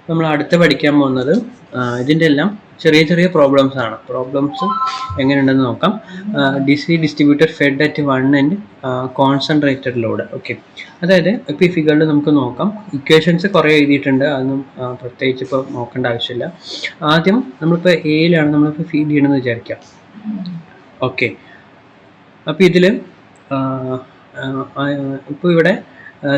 നമ്മൾ അടുത്ത് പഠിക്കാൻ പോകുന്നത് ഇതിൻ്റെ എല്ലാം ചെറിയ ചെറിയ പ്രോബ്ലംസ് ആണ്. പ്രോബ്ലംസ് എങ്ങനെയുണ്ടെന്ന് നോക്കാം. DC distributor fed at 1 and concentrated load. Okay, അതായത് ഇപ്പോൾ ഈ ഫിഗറിൽ നമുക്ക് നോക്കാം. ഇക്വേഷൻസ് കുറേ എഴുതിയിട്ടുണ്ട്, അതൊന്നും പ്രത്യേകിച്ച് ഇപ്പോൾ നോക്കേണ്ട ആവശ്യമില്ല. ആദ്യം നമ്മളിപ്പോൾ എയിലാണ് നമ്മളിപ്പോൾ ഫീഡ് ചെയ്യണമെന്ന് വിചാരിക്കാം. ഓക്കെ, അപ്പോൾ ഇതിൽ ഇപ്പോൾ ഇവിടെ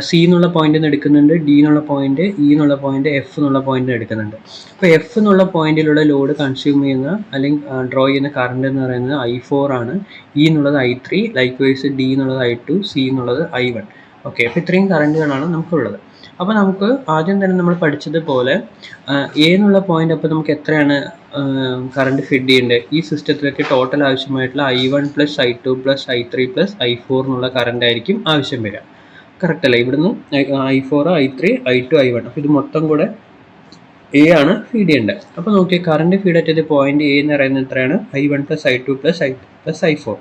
സി എന്നുള്ള പോയിന്റ് എടുക്കുന്നുണ്ട്, ഡി എന്നുള്ള പോയിന്റ്, ഇ എന്നുള്ള പോയിന്റ്, എഫ് എന്നുള്ള പോയിന്റ് എടുക്കുന്നുണ്ട്. അപ്പോൾ എഫ് എന്നുള്ള പോയിന്റിലുള്ള ലോഡ് കൺസ്യൂം ചെയ്യുന്ന അല്ലെങ്കിൽ ഡ്രോ ചെയ്യുന്ന കറണ്ട് എന്ന് പറയുന്നത് I4 ആണ്, ഇ എന്നുള്ളത് I3, ലൈക്ക് വൈസ് ഡി എന്നുള്ളത് I2, സി എന്നുള്ളത് I1. ഓക്കെ, അപ്പോൾ ഇത്രയും കറണ്ടുകളാണ് നമുക്കുള്ളത്. അപ്പോൾ നമുക്ക് ആദ്യം തന്നെ നമ്മൾ പഠിച്ചതുപോലെ എ എന്നുള്ള പോയിന്റ് അപ്പോൾ നമുക്ക് എത്രയാണ് കറണ്ട് ഫിഡ് ചെയ്യേണ്ടത്? ഈ സിസ്റ്റത്തിലേക്ക് ടോട്ടൽ ആവശ്യമായിട്ടുള്ള I1 + I2 + I3 + I4 എന്നുള്ള കറണ്ട് ആയിരിക്കും ആവശ്യം വരിക. കറക്റ്റ് അല്ലേ? ഇവിടുന്ന് I4, I3, I2, I1, അപ്പോൾ ഇത് മൊത്തം കൂടെ എ ആണ് ഫീഡ് ചെയ്യേണ്ടത്. അപ്പോൾ നോക്കിയാൽ current feed at point A എന്ന് പറയുന്നത് എത്രയാണ്? I1 + I2 + I4.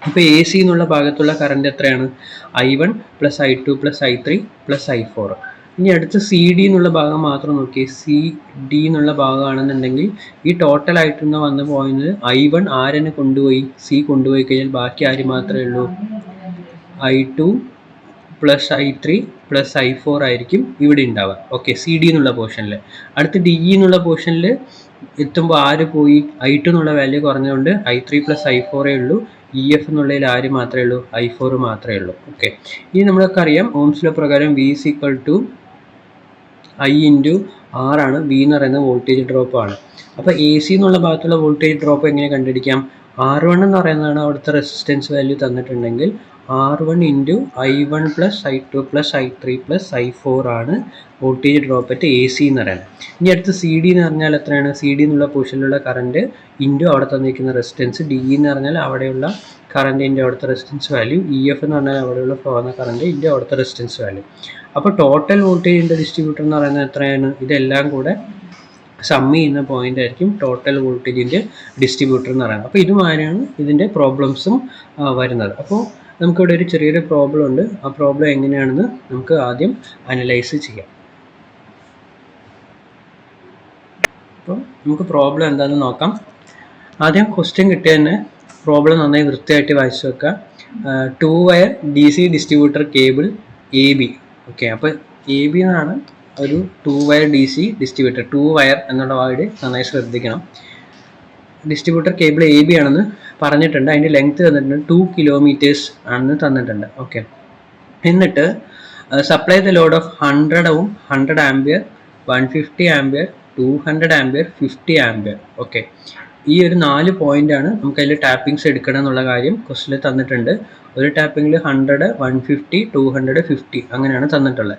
അപ്പോൾ എ സി എന്നുള്ള ഭാഗത്തുള്ള കറണ്ട് എത്രയാണ്? I1 + I2 + I3 + I4. ഇനി അടുത്ത് സി ഡി എന്നുള്ള ഭാഗം മാത്രം നോക്കി. സി ഡി എന്നുള്ള ഭാഗമാണെന്നുണ്ടെങ്കിൽ ഈ ടോട്ടൽ ആയിട്ടൊന്ന് വന്ന് പോയിന്റ് I1 ആരെന്നെ കൊണ്ടുപോയി? സി കൊണ്ടുപോയി കഴിഞ്ഞാൽ ബാക്കി ആര് മാത്രമേ ഉള്ളൂ? I2 + I3 + I4 ആയിരിക്കും ഇവിടെ ഉണ്ടാവുക. ഓക്കെ, സി ഡി എന്നുള്ള പോർഷനിൽ. അടുത്ത് ഡി ഇ എന്നുള്ള പോർഷനിൽ എത്തുമ്പോൾ ആര് പോയി? I2 എന്നുള്ള വാല്യൂ കുറഞ്ഞുകൊണ്ട് I3 + I4 ഉള്ളൂ. ഇ എഫ് എന്നുള്ളതിൽ ആര് മാത്രമേ ഉള്ളൂ? I4 മാത്രമേ ഉള്ളൂ. ഓക്കെ, ഇനി നമ്മൾക്ക് അറിയാം ഓംസ് ലോ പ്രകാരം V = I × R ആണ്. V എന്ന് പറയുന്നത് വോൾട്ടേജ് ഡ്രോപ്പ് ആണ്. അപ്പോൾ എ സി എന്നുള്ള ഭാഗത്തുള്ള വോൾട്ടേജ് ഡ്രോപ്പ് എങ്ങനെ കണ്ടുപിടിക്കാം? R1 എന്ന് പറയുന്നതാണ് അവിടുത്തെ റെസിസ്റ്റൻസ് വാല്യൂ തന്നിട്ടുണ്ടെങ്കിൽ R1 × I1 + I2 + I3 + I4 ആണ് voltage drop at A C എന്ന് പറയുന്നത്. ഇനി അടുത്ത് സി ഡി എന്ന് പറഞ്ഞാൽ എത്രയാണ്? സി ഡി എന്നുള്ള പോർഷനിലുള്ള കറണ്ട് ഇൻറ്റു അവിടെ തന്നിരിക്കുന്ന റെസിസ്റ്റൻസ്. ഡി എന്ന് പറഞ്ഞാൽ അവിടെയുള്ള കറണ്ട് ഇൻറ്റു അവിടുത്തെ റെസിസ്റ്റൻസ് വാല്യൂ. ഇ എഫ് എന്ന് പറഞ്ഞാൽ അവിടെയുള്ള പോകുന്ന കറണ്ട് ഇൻറ്റു അവിടുത്തെ റെസിസ്റ്റൻസ് വാല്യൂ. അപ്പോൾ ടോട്ടൽ വോൾട്ടേജിൻ്റെ ഡിസ്ട്രിബ്യൂട്ടർ എന്ന് പറയുന്നത് എത്രയാണ്? ഇതെല്ലാം കൂടെ സം ചെയ്യുന്ന പോയിന്റ് ആയിരിക്കും ടോട്ടൽ വോൾട്ടേജിൻ്റെ ഡിസ്ട്രിബ്യൂട്ടർ എന്ന് പറയുന്നത്. അപ്പോൾ ഇതുമാതിരിയാണ് ഇതിൻ്റെ പ്രോബ്ലംസും വരുന്നത്. അപ്പോൾ നമുക്കിവിടെ ഒരു ചെറിയൊരു പ്രോബ്ലം ഉണ്ട്. ആ പ്രോബ്ലം എങ്ങനെയാണെന്ന് നമുക്ക് ആദ്യം അനലൈസ് ചെയ്യാം. അപ്പോൾ നമുക്ക് പ്രോബ്ലം എന്താണെന്ന് നോക്കാം. ആദ്യം ക്വസ്റ്റ്യൻ കിട്ടിയ തന്നെ പ്രോബ്ലം നന്നായി വൃത്തിയായിട്ട് വായിച്ചു വെക്കുക. 2 wire DC distributor cable AB. Okay, അപ്പോൾ AB എന്നാണ് ഒരു 2 വയർ DC ഡിസ്ട്രിബ്യൂട്ടർ. 2 വയർ എന്നുള്ള വേർഡ് നന്നായി ശ്രദ്ധിക്കണം. ഡിസ്ട്രിബ്യൂട്ടർ കേബിൾ AB ആണെന്ന് പറഞ്ഞിട്ടുണ്ട്. അതിൻ്റെ ലെങ്ത് തന്നിട്ടുണ്ട് 2 കിലോമീറ്റേഴ്സ് ആണെന്ന് തന്നിട്ടുണ്ട്. ഓക്കെ, എന്നിട്ട് supply the load of 100 Ω, 100 ampere, 150 ampere, 200 ampere, 50 ampere. Okay, ഈ ഒരു 4 പോയിന്റാണ് നമുക്ക് അതിൽ ടാപ്പിങ്സ് എടുക്കണം എന്നുള്ള കാര്യം ക്വസ്റ്റിൽ തന്നിട്ടുണ്ട്. ഒരു ടാപ്പിങ്ങിൽ 100, 150, 200, 50 അങ്ങനെയാണ് തന്നിട്ടുള്ളത്.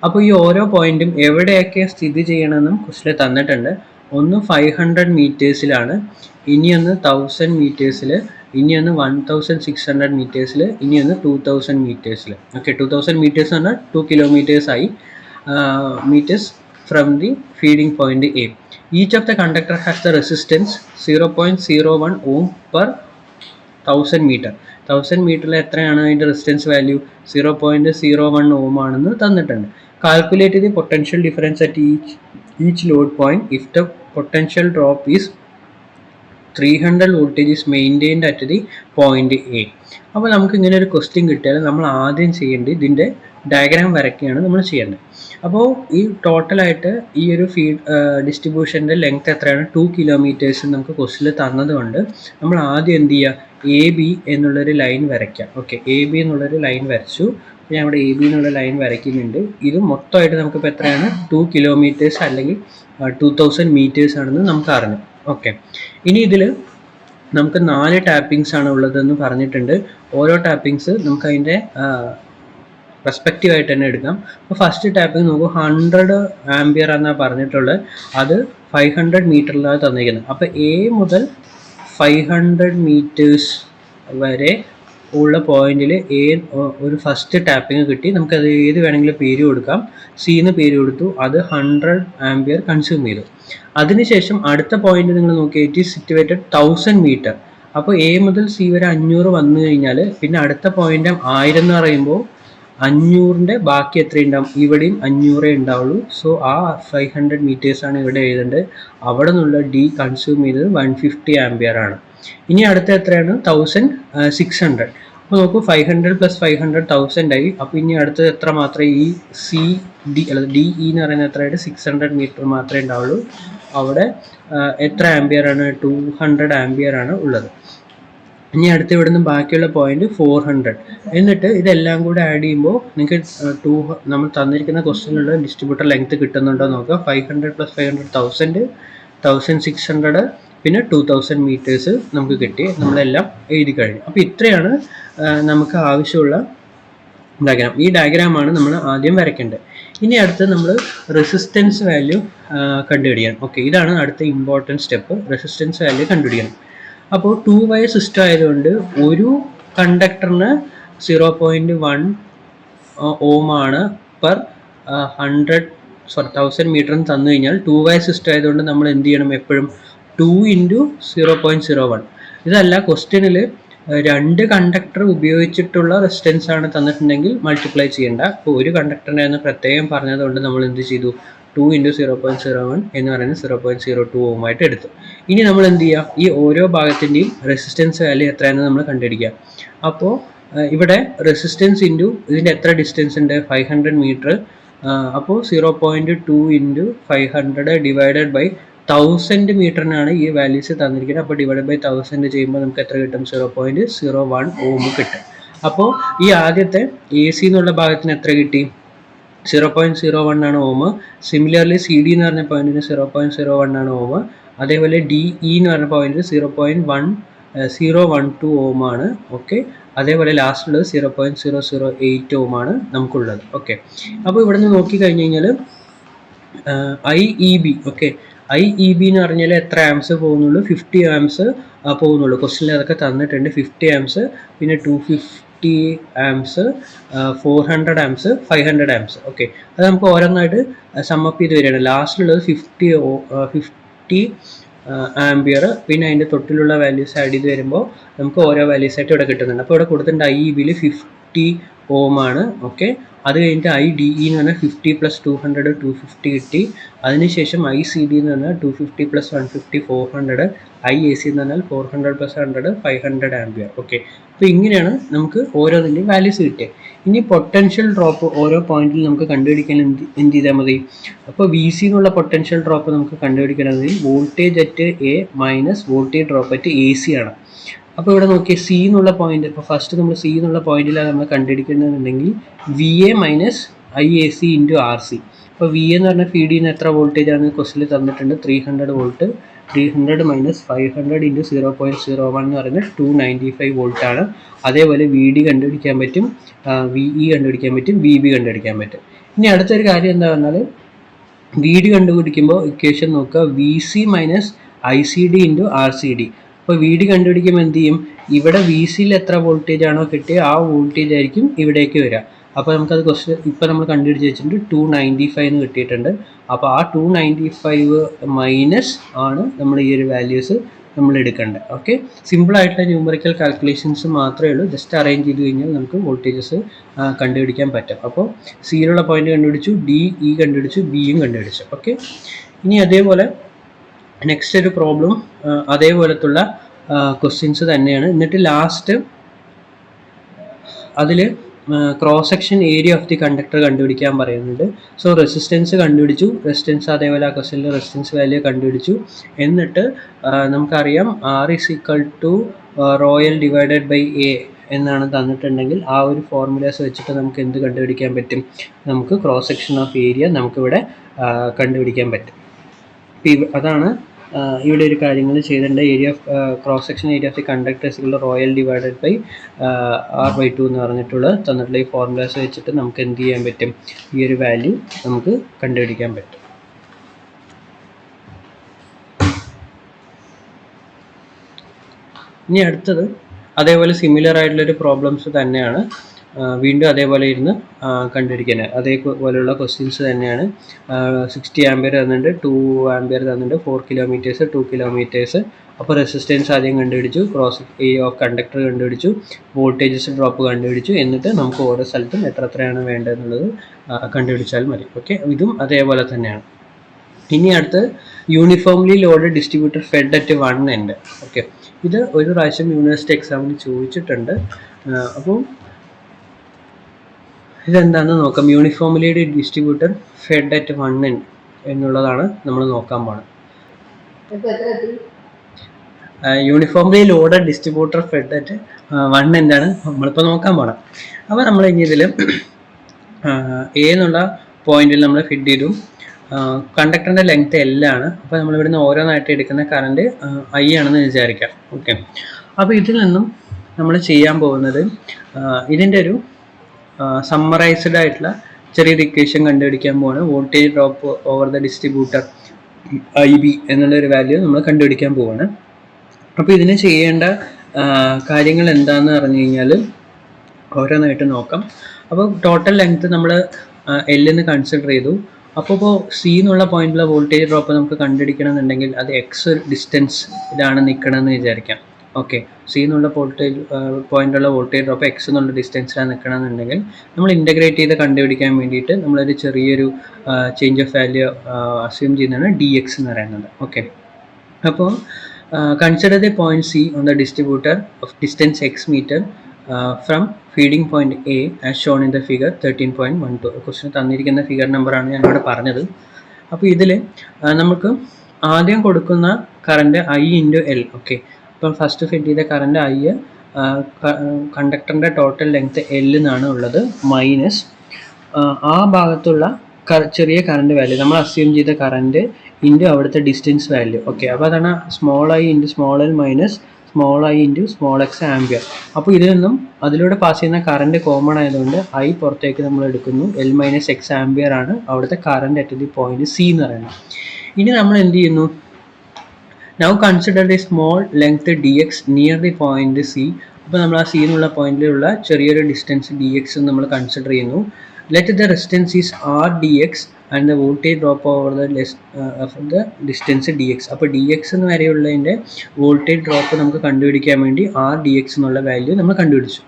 അപ്പോൾ ഈ ഓരോ പോയിന്റും എവിടെയൊക്കെ സ്ഥിതി ചെയ്യണമെന്നും ക്വസ്റ്റിൽ തന്നിട്ടുണ്ട്. ഒന്ന് 500 മീറ്റേഴ്സിലാണ്, ഇനിയൊന്ന് 1000 മീറ്റേഴ്സിൽ, ഇനിയൊന്ന് 1600 മീറ്റേഴ്സിൽ, ഇനിയൊന്ന് 2000 മീറ്റേഴ്സിൽ. ഓക്കെ, 2000 മീറ്റേഴ്സ് പറഞ്ഞാൽ 2 കിലോമീറ്റേഴ്സ് ആയി. Metres from the feeding point A. Each of the conductor has the resistance 0.01 ohm per 1000 meter. 1000 മീറ്ററിൽ എത്രയാണ് അതിൻ്റെ റെസിസ്റ്റൻസ് വാല്യൂ? 0.01 ohm ആണെന്ന് തന്നിട്ടുണ്ട്. Calculate the potential difference at each load point if the potential drop is 300 voltage is maintained at the point A. അപ്പോൾ നമുക്ക് ഇങ്ങനെ ഒരു question കിട്ടിയാൽ നമ്മൾ ആദ്യം ചെയ്യേണ്ടത് ഇതിൻ്റെ ഡയഗ്രാം വരയ്ക്കുകയാണ് നമ്മൾ ചെയ്യേണ്ടത്. അപ്പോൾ ഈ ടോട്ടലായിട്ട് ഈ ഒരു ഫീഡ് ഡിസ്ട്രിബ്യൂഷൻ്റെ ലെങ്ത് എത്രയാണ്? 2 കിലോമീറ്റേഴ്സ് നമുക്ക് ക്വസ്റ്റിൽ തന്നതുകൊണ്ട് നമ്മൾ ആദ്യം എന്ത് ചെയ്യുക? AB എന്നുള്ളൊരു ലൈൻ വരയ്ക്കാം. ഓക്കെ, AB എന്നുള്ളൊരു ലൈൻ വരച്ചു. ഞാൻ ഇവിടെ AB എന്നുള്ള ലൈൻ വരയ്ക്കുന്നുണ്ട്. ഇത് മൊത്തമായിട്ട് നമുക്കിപ്പോൾ എത്രയാണ്? 2 കിലോമീറ്റേഴ്സ് അല്ലെങ്കിൽ 2000 മീറ്റേഴ്സ് ആണെന്ന് നമുക്ക് അറിഞ്ഞു. ഓക്കെ, ഇനി ഇതിൽ നമുക്ക് 4 ടാപ്പിങ്സ് ആണ് ഉള്ളതെന്ന് പറഞ്ഞിട്ടുണ്ട്. ഓരോ ടാപ്പിങ്സ് നമുക്ക് അതിൻ്റെ റെസ്പെക്റ്റീവ് ആയിട്ട് തന്നെ എടുക്കാം. അപ്പോൾ ഫസ്റ്റ് ടാപ്പിംഗ് നോക്കൂ, 100 ആംപിയർ എന്നാണ് പറഞ്ഞിട്ടുള്ളത്. അത് 500 മീറ്ററിലാണ് തന്നിരിക്കുന്നത്. അപ്പോൾ എ മുതൽ 500 മീറ്റേഴ്സ് വരെ ഉള്ള പോയിന്റിൽ ഒരു ഫസ്റ്റ് ടാപ്പിംഗ് കിട്ടി. നമുക്കത് ഏത് വേണമെങ്കിലും പേര് കൊടുക്കാം. സിന്ന് പേര് കൊടുത്തു. അത് 100 ആംപിയർ കൺസ്യൂം ചെയ്തു. അതിനുശേഷം അടുത്ത പോയിന്റ് നിങ്ങൾ നോക്കിയാൽ ഇറ്റ് ഈസ് സിറ്റുവേറ്റഡ് 1000 മീറ്റർ. അപ്പോൾ എ മുതൽ സി വരെ 500 വന്നു കഴിഞ്ഞാൽ പിന്നെ അടുത്ത പോയിന്റ് 1000 എന്ന് പറയുമ്പോൾ 500-ൻ്റെ ബാക്കി എത്ര ഉണ്ടാവും? ഇവിടെയും 500 ഉണ്ടാവുള്ളൂ. സോ ആ 500 മീറ്റേഴ്സാണ് ഇവിടെ എഴുതേണ്ടത്. അവിടെ നിന്നുള്ള ഡി കൺസ്യൂം ചെയ്തത് 150 ആംപിയർ ആണ്. ഇനി അടുത്ത എത്രയാണ്? 1600. അപ്പോൾ നോക്കൂ, 500 + 500 1000 ആയി. അപ്പോൾ ഇനി അടുത്തത് എത്ര മാത്രമേ ഈ സി ഡി അല്ല ഡി ഇ എന്ന് പറയുന്നത് എത്രയായിട്ട്? 600 മീറ്റർ മാത്രമേ ഉണ്ടാവുള്ളൂ. അവിടെ എത്ര ആംപിയർ ആണ്? 200 ആംപിയർ ആണ് ഉള്ളത്. ഇനി അടുത്ത് ഇവിടുന്ന് ബാക്കിയുള്ള പോയിന്റ് 400. എന്നിട്ട് ഇതെല്ലാം കൂടെ ആഡ് ചെയ്യുമ്പോൾ നിങ്ങൾക്ക് നമ്മൾ തന്നിരിക്കുന്ന ക്വസ്റ്റ്യനിലുള്ള ഡിസ്ട്രിബ്യൂട്ടർ ലെങ്ത് കിട്ടുന്നുണ്ടോ നോക്കുക. 500 + 500 1000, 1600, പിന്നെ 2000 മീറ്റേഴ്സ് നമുക്ക് കിട്ടി. നമ്മളെല്ലാം എഴുതി കഴിഞ്ഞു. അപ്പോൾ ഇത്രയാണ് നമുക്ക് ആവശ്യമുള്ള ഡയഗ്രാം. ഈ ഡയഗ്രാമാണ് നമ്മൾ ആദ്യം വരയ്ക്കേണ്ടത്. ഇനി അടുത്ത് നമ്മൾ റെസിസ്റ്റൻസ് വാല്യൂ കണ്ടുപിടിക്കണം. ഓക്കെ, ഇതാണ് അടുത്ത ഇമ്പോർട്ടൻറ്റ് സ്റ്റെപ്പ്. റെസിസ്റ്റൻസ് വാല്യൂ കണ്ടുപിടിക്കണം. അപ്പോൾ 2 വയർ സിസ്റ്റം ആയതുകൊണ്ട് ഒരു കണ്ടക്ടറിന് 0.1 ഓം ആണ് പെർ 1000 മീറ്റർ തന്നു കഴിഞ്ഞാൽ 2 വയർ സിസ്റ്റം ആയതുകൊണ്ട് നമ്മൾ എന്ത് ചെയ്യണം? എപ്പോഴും 2 × 0.01. ഇതല്ല, ക്വസ്റ്റ്യനിൽ 2 കണ്ടക്ടർ ഉപയോഗിച്ചിട്ടുള്ള റെസിസ്റ്റൻസ് ആണ് തന്നിട്ടുണ്ടെങ്കിൽ മൾട്ടിപ്ലൈ ചെയ്യേണ്ട. അപ്പോൾ ഒരു കണ്ടക്ടറിനെ പ്രത്യേകം പറഞ്ഞതുകൊണ്ട് നമ്മൾ എന്ത് ചെയ്തു? 2 × 0.01 എന്ന് പറയുന്നത് 0.02 ഓമായിട്ട് എടുത്തു. ഇനി നമ്മൾ എന്ത് ചെയ്യുക? ഈ ഓരോ ഭാഗത്തിൻ്റെയും റെസിസ്റ്റൻസ് വാല്യൂ എത്രയാണെന്ന് നമ്മൾ കണ്ടുപിടിക്കുക. അപ്പോൾ ഇവിടെ റെസിസ്റ്റൻസ് ഇൻറ്റു ഇതിൻ്റെ എത്ര ഡിസ്റ്റൻസ് ഉണ്ട്? 500 മീറ്റർ. അപ്പോൾ 0.2 × 500 ഡിവൈഡഡ് ബൈ 1000 മീറ്ററിനാണ് ഈ വാല്യൂസ് തന്നിരിക്കുന്നത്. അപ്പോൾ ഡിവൈഡ് ബൈ 1000 ചെയ്യുമ്പോൾ നമുക്ക് എത്ര കിട്ടും? 0.01 ഓം കിട്ടും. അപ്പോൾ ഈ ആദ്യത്തെ എ സി എന്നുള്ള ഭാഗത്തിന് എത്ര കിട്ടി? 0.01 ആണ് ഓം. സിമിലർലി സി ഡി എന്ന് പറഞ്ഞ പോയിന്റിന് 0.01 ആണ് ഓം. അതേപോലെ ഡി ഇ എന്ന് പറഞ്ഞ പോയിന്റിന് 0.1012 ഓം ആണ്. ഓക്കെ, അതേപോലെ ലാസ്റ്റുള്ളത് 0.008 ഓം ആണ് നമുക്കുള്ളത്. ഓക്കെ, അപ്പോൾ ഇവിടെ നിന്ന് നോക്കിക്കഴിഞ്ഞ് കഴിഞ്ഞാൽ I E B, okay, I E B എന്ന് പറഞ്ഞാൽ എത്ര ആംസ് പോകുന്നുള്ളൂ? 50 ആംസ് പോകുന്നുള്ളൂ. ക്വസ്റ്റ്യനിൽ അതൊക്കെ തന്നിട്ടുണ്ട്. 50 ആംസ്, പിന്നെ 250 ആംസ്, 400 ആംസ്, 500 ആംസ്. ഓക്കെ, അത് നമുക്ക് ഓരോന്നായിട്ട് സമ്മപ്പ് ചെയ്ത് വരികയാണ്. ലാസ്റ്റിലുള്ളത് 50 ആംപിയർ, പിന്നെ അതിൻ്റെ തൊട്ടിലുള്ള വാല്യൂസ് ആഡ് ചെയ്ത് വരുമ്പോൾ നമുക്ക് ഓരോ വാല്യൂസ് ആയിട്ട് ഇവിടെ കിട്ടുന്നുണ്ട്. അപ്പോൾ ഇവിടെ കൊടുത്തിട്ടുണ്ട് ഐ ഇ ബിയിൽ 50 ഓം ആണ്. ഓക്കെ, അത് കഴിഞ്ഞിട്ട് ഐ ഡി ഇ എന്ന് പറഞ്ഞാൽ 50 + 200 250 കിട്ടി. അതിനുശേഷം ഐ സി ഡി എന്ന് പറഞ്ഞാൽ 250 + 150 400, ഐ എ സി എന്ന് പറഞ്ഞാൽ 400 + 100 500 ആംപിയർ. ഓക്കെ, അപ്പോൾ ഇങ്ങനെയാണ് നമുക്ക് ഓരോന്നിൻ്റെയും വാല്യൂസ് കിട്ടിയത്. ഇനി പൊട്ടൻഷ്യൽ ഡ്രോപ്പ് ഓരോ പോയിന്റിൽ നമുക്ക് കണ്ടുപിടിക്കാൻ എന്ത് ചെയ്താൽ മതി? അപ്പോൾ വി സി എന്നുള്ള പൊട്ടൻഷ്യൽ ഡ്രോപ്പ് നമുക്ക് കണ്ടുപിടിക്കണമെങ്കിൽ voltage at A minus voltage drop at A C ആണ്. അപ്പോൾ ഇവിടെ നോക്കിയാൽ സി എന്നുള്ള പോയിന്റ്, ഇപ്പോൾ ഫസ്റ്റ് നമ്മൾ സി എന്നുള്ള പോയിന്റിലാണ് നമ്മൾ കണ്ടുപിടിക്കുന്നതെന്നുണ്ടെങ്കിൽ V A minus I A C into R C. അപ്പോൾ വി എന്ന് പറഞ്ഞാൽ ഫീഡ് ചെയ്യുന്ന എത്ര വോൾട്ടേജ് ആണ് ക്വസ്റ്റിൽ തന്നിട്ടുണ്ട്? 300 വോൾട്ട്. 300 മൈനസ് 500 ഇൻറ്റു 0.01 എന്ന് പറയുന്നത് 295 വോൾട്ട് ആണ്. അതേപോലെ വി ഡി കണ്ടുപിടിക്കാൻ പറ്റും, വി ഇ കണ്ടുപിടിക്കാൻ പറ്റും, വി ബി കണ്ടുപിടിക്കാൻ പറ്റും. ഇനി അടുത്തൊരു കാര്യം എന്താ പറഞ്ഞാൽ വി ഡി കണ്ടുപിടിക്കുമ്പോൾ ഇക്വേഷൻ നോക്കുക, V C minus I C D into R C D. അപ്പോൾ വി ഡി കണ്ടുപിടിക്കുമ്പോൾ എന്ത് ചെയ്യും? ഇവിടെ വി സിയിൽ എത്ര വോൾട്ടേജ് ആണോ കിട്ടിയത് ആ വോൾട്ടേജ് ആയിരിക്കും ഇവിടേക്ക് വരിക. അപ്പോൾ നമുക്കത് ക്വസ്റ്റ്യൻ ഇപ്പോൾ നമ്മൾ കണ്ടുപിടിച്ച് വെച്ചിട്ടുണ്ട് 295 എന്ന് കിട്ടിയിട്ടുണ്ട്. അപ്പോൾ ആ 295 മൈനസ് ആണ് നമ്മൾ ഈ ഒരു വാല്യൂസ് നമ്മൾ എടുക്കേണ്ടത്. ഓക്കെ, സിമ്പിൾ ആയിട്ടുള്ള ന്യൂമറിക്കൽ കാൽക്കുലേഷൻസ് മാത്രമേ ഉള്ളൂ. ജസ്റ്റ് അറേഞ്ച് ചെയ്ത് കഴിഞ്ഞാൽ നമുക്ക് വോൾട്ടേജസ് കണ്ടുപിടിക്കാൻ പറ്റും. അപ്പോൾ സിയിലുള്ള പോയിന്റ് കണ്ടുപിടിച്ചു, ഡി ഇ കണ്ടുപിടിച്ചു, ബിയും കണ്ടുപിടിച്ചു. ഓക്കെ, ഇനി അതേപോലെ നെക്സ്റ്റ് ഒരു പ്രോബ്ലം അതേപോലത്തുള്ള ക്വസ്റ്റ്യൻസ് തന്നെയാണ്. എന്നിട്ട് ലാസ്റ്റ് അതിൽ cross section area of the conductor കണ്ടുപിടിക്കാൻ പറയുന്നുണ്ട്. സോ റെസിസ്റ്റൻസ് കണ്ടുപിടിച്ചു, റെസിസ്റ്റൻസ് അതേപോലെ ആ ക്വസ്റ്റ്യനിൽ റെസിസ്റ്റൻസ് വാല്യൂ കണ്ടുപിടിച്ചു. എന്നിട്ട് നമുക്കറിയാം R is equal to rho L divided by A എന്നാണ് തന്നിട്ടുണ്ടെങ്കിൽ ആ ഒരു ഫോർമുലാസ് വെച്ചിട്ട് നമുക്ക് എന്ത് കണ്ടുപിടിക്കാൻ പറ്റും? നമുക്ക് ക്രോസ് സെക്ഷൻ ഓഫ് ഏരിയ നമുക്കിവിടെ കണ്ടുപിടിക്കാൻ പറ്റും. അതാണ് ഇവിടെ ഒരു കാര്യങ്ങൾ ചെയ്തിട്ടുണ്ട്. Area of cross section area of the കണ്ടക്ടേഴ്സിലുള്ള റോയൽ ഡിവൈഡഡ് ബൈ R/2 എന്ന് പറഞ്ഞിട്ടുള്ള തന്നിട്ടുള്ള ഈ ഫോർമുലാസ് വെച്ചിട്ട് നമുക്ക് എന്ത് ചെയ്യാൻ പറ്റും? ഈ ഒരു വാല്യൂ നമുക്ക് കണ്ടുപിടിക്കാൻ പറ്റും. ഇനി അടുത്തത് അതേപോലെ സിമിലർ ആയിട്ടുള്ളൊരു പ്രോബ്ലംസ് തന്നെയാണ്. വീണ്ടും അതേപോലെ ഇരുന്ന് കണ്ടുപിടിക്കുന്നത്. അതേപോലെയുള്ള ക്വസ്റ്റ്യൻസ് തന്നെയാണ്. 60 ആംപിയർ തന്നിട്ടുണ്ട്, 2 ആംപിയർ തന്നിട്ടുണ്ട്, 4 കിലോമീറ്റേഴ്സ്, 2 കിലോമീറ്റേഴ്സ്. അപ്പോൾ റെസിസ്റ്റൻസ് ആദ്യം കണ്ടുപിടിച്ചു, ക്രോസ് ഏരിയ ഓഫ് കണ്ടക്ടർ കണ്ടുപിടിച്ചു, വോൾട്ടേജസ് ഡ്രോപ്പ് കണ്ടുപിടിച്ചു. എന്നിട്ട് നമുക്ക് ഓരോ സ്ഥലത്തും എത്രയാണ് വേണ്ടതെന്നുള്ളത് കണ്ടുപിടിച്ചാൽ മതി. ഓക്കെ, ഇതും അതേപോലെ തന്നെയാണ്. ഇനി അടുത്ത് uniformly load distributor fed at 1 ഉണ്ട്. ഓക്കെ, ഇത് ഒരു പ്രാവശ്യം യൂണിവേഴ്സിറ്റി എക്സാമിന് ചോദിച്ചിട്ടുണ്ട്. അപ്പോൾ ഇതെന്താണെന്ന് നോക്കാം. യൂണിഫോംലി ഡിസ്ട്രിബ്യൂട്ടർ ഫെഡ് അറ്റ് 1 എന്നുള്ളതാണ് നമ്മൾ നോക്കാൻ പോകുന്നത്. Uniformly loaded distributor fed at 1 എന്താണ് നമ്മളിപ്പോൾ നോക്കാൻ പോകണം. അപ്പോൾ നമ്മൾ ഇനി ഇതിൽ എ എന്നുള്ള പോയിന്റിൽ നമ്മൾ ഫിഡ് ചെയ്തു. കണ്ടക്ടറിൻ്റെ ലെങ്ത് L ആണ്. അപ്പോൾ നമ്മൾ ഇവിടുന്ന് ഓരോന്നായിട്ട് എടുക്കുന്ന കറണ്ട് I ആണെന്ന് വിചാരിക്കാം. ഓക്കെ, അപ്പോൾ ഇതിൽ നിന്നും നമ്മൾ ചെയ്യാൻ പോകുന്നത് ഇതിൻ്റെ ഒരു സമ്മറൈസ്ഡ് ആയിട്ടുള്ള ചെറിയൊരു ഇക്വേഷൻ കണ്ടുപിടിക്കാൻ പോവാണ്. Voltage drop over the distributor IB എന്നുള്ളൊരു വാല്യൂ നമ്മൾ കണ്ടുപിടിക്കാൻ പോവാണ്. അപ്പോൾ ഇതിന് ചെയ്യേണ്ട കാര്യങ്ങൾ എന്താണെന്ന് പറഞ്ഞു കഴിഞ്ഞാൽ ഓരോന്നായിട്ട് നോക്കാം. അപ്പോൾ ടോട്ടൽ ലെങ്ത് നമ്മൾ L എന്ന് കൺസിഡർ ചെയ്തു. അപ്പോൾ സി എന്നുള്ള പോയിന്റിലെ വോൾട്ടേജ് ഡ്രോപ്പ് നമുക്ക് കണ്ടുപിടിക്കണം എന്നുണ്ടെങ്കിൽ അത് എക്സ് ഡിസ്റ്റൻസ് ഇതാണ് നിൽക്കണമെന്ന് വിചാരിക്കാം. ഓക്കെ, സി എന്നുള്ള പോയിന്റുള്ള വോൾട്ടേജ് ഡ്രോപ്പ് എക്സ് എന്നുള്ള ഡിസ്റ്റൻസിലാണ് നിൽക്കണമെന്നുണ്ടെങ്കിൽ നമ്മൾ ഇൻ്റഗ്രേറ്റ് ചെയ്ത് കണ്ടുപിടിക്കാൻ വേണ്ടിയിട്ട് നമ്മളൊരു ചെറിയൊരു ചേഞ്ച് ഓഫ് വാല്യൂ അസ്യൂം ചെയ്യുന്നതാണ് DX എന്ന് പറയുന്നത്. ഓക്കെ, അപ്പോൾ consider the point C on the distributor of distance x meter from feeding point A as shown in the figure 13.12. Question തന്നിരിക്കുന്ന ഫിഗർ നമ്പറാണ് ഞാൻ ഇവിടെ പറഞ്ഞത്. അപ്പോൾ ഇതിൽ നമുക്ക് ആദ്യം കൊടുക്കുന്ന current I into L. Okay, അപ്പം ഫസ്റ്റ് ഫിഡ് ചെയ്ത കറണ്ട് I, കണ്ടക്ടറിൻ്റെ ടോട്ടൽ ലെങ്ത് L എന്നാണ് ഉള്ളത്, മൈനസ് ആ ഭാഗത്തുള്ള ചെറിയ കറണ്ട് വാല്യൂ നമ്മൾ അസ്യൂം ചെയ്ത കറണ്ട് ഇൻറ്റു അവിടുത്തെ ഡിസ്റ്റൻസ് വാല്യൂ. ഓക്കെ, അപ്പോൾ അതാണ് small I into small L minus small I into small X ampere. അപ്പോൾ ഇതിൽ നിന്നും അതിലൂടെ പാസ് ചെയ്യുന്ന കറണ്ട് കോമൺ ആയതുകൊണ്ട് I പുറത്തേക്ക് നമ്മൾ എടുക്കുന്നു. L മൈനസ് എക്സ് ആംപിയർ ആണ് അവിടുത്തെ current at the point C എന്ന് പറയുന്നത്. ഇനി നമ്മൾ എന്ത് ചെയ്യുന്നു? Now consider the small length DX near the point C. അപ്പോൾ നമ്മൾ ആ C എന്നുള്ള പോയിന്റിലുള്ള ചെറിയൊരു ഡിസ്റ്റൻസ് DX നമ്മൾ കൺസിഡർ ചെയ്യുന്നു. Let the resistance is R dx and the voltage drop over the distance dx. അപ്പോൾ DX എന്ന് വരെയുള്ളതിൻ്റെ വോൾട്ടേജ് ഡ്രോപ്പ് നമുക്ക് കണ്ടുപിടിക്കാൻ വേണ്ടി R dx എന്നുള്ള വാല്യൂ നമ്മൾ കണ്ടുപിടിച്ചു.